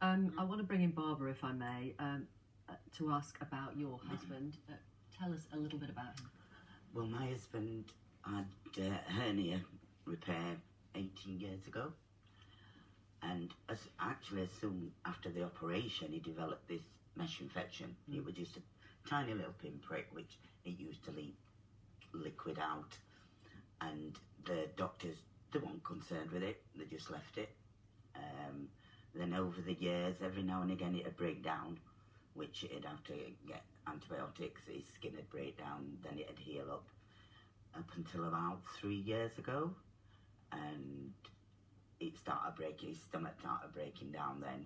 I want to bring in Barbara, if I may, to ask about your husband. Tell us a little bit about him. Well, my husband had hernia repair 18 years ago, and as soon after the operation he developed this mesh infection. It was just a tiny little pinprick which it used to leak liquid out, and the doctors, they weren't concerned with it, they just left it. Then over the years, every now and again it'd break down, which it'd have to get antibiotics, his skin would break down, then it'd heal up until about 3 years ago, and his stomach started breaking down then,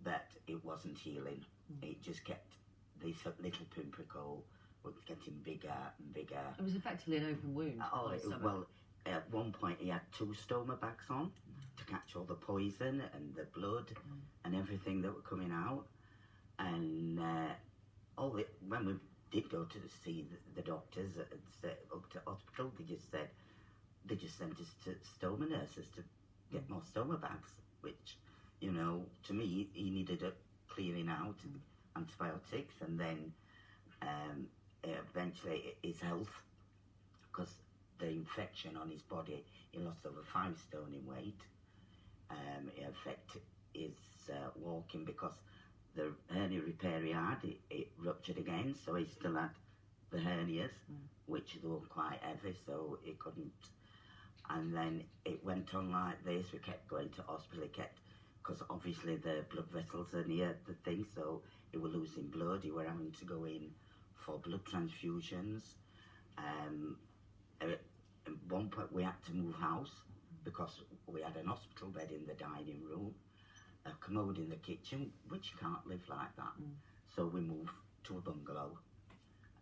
but it wasn't healing. It just kept, this little pinprick hole was getting bigger and bigger. It was effectively an open wound. Well, at one point he had 2 stoma bags on to catch all the poison and the blood and everything that were coming out. And when we did go to see the doctors up to hospital, they just sent us to stoma nurses to get more stoma bags, which, you know, to me, he needed a clearing out, antibiotics, and then eventually his health, because the infection on his body, he lost over 5 stone in weight. It affected his walking, because the hernia repair he had, it ruptured again, so he still had the hernias, which they were quite heavy, so he couldn't. And then it went on like this. We kept going to hospital, because obviously the blood vessels are near the thing, so he was losing blood. He were having to go in for blood transfusions. At one point we had to move house because we had an hospital bed in the dining room, a commode in the kitchen, which you can't live like that. So we moved to a bungalow,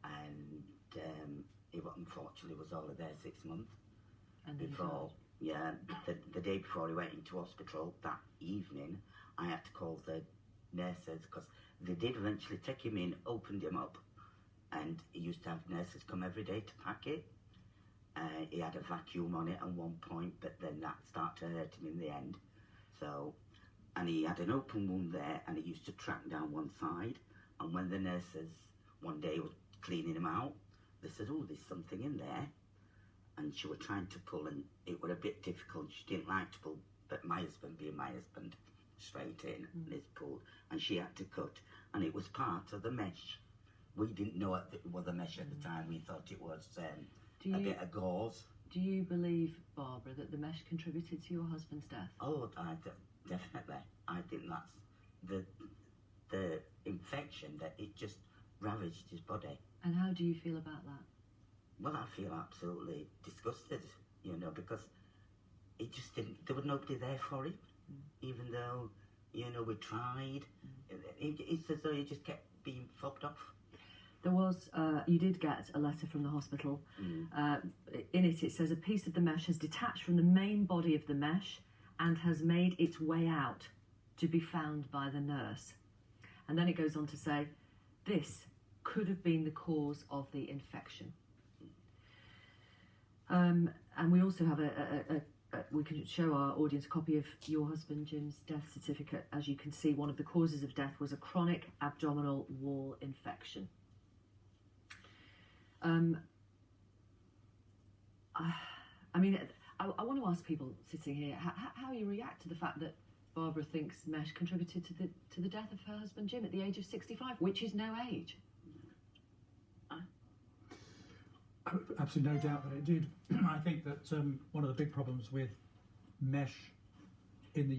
and he unfortunately was only there 6 months. And before, the day before he went into hospital, that evening, I had to call the nurses, because they did eventually take him in, opened him up, and he used to have nurses come every day to pack it. He had a vacuum on it at one point, but then that started to hurt him in the end. So, and he had an open wound there, and he used to track down one side. And when the nurses one day were cleaning him out, they said, "Oh, there's something in there." And she was trying to pull, and it was a bit difficult. She didn't like to pull, but my husband, being my husband, straight in, and it's pulled, and she had to cut, and it was part of the mesh. We didn't know it was the mesh at the time. We thought it was a bit of gauze. Do you believe, Barbara, that the mesh contributed to your husband's death? Oh, definitely. I think that's the infection, that it just ravaged his body. And how do you feel about that? Well, I feel absolutely disgusted, you know, because it just didn't, there was nobody there for him, even though, you know, we tried. It's as though he just kept being fobbed off. There was, you did get a letter from the hospital. In it says, "A piece of the mesh has detached from the main body of the mesh and has made its way out, to be found by the nurse." And then it goes on to say, "This could have been the cause of the infection." And we also have we can show our audience a copy of your husband Jim's death certificate. As you can see, one of the causes of death was a chronic abdominal wall infection. I mean, I want to ask people sitting here how you react to the fact that Barbara thinks mesh contributed to the death of her husband Jim at the age of 65, which is no age. Absolutely no doubt that it did. I think that one of the big problems with mesh in the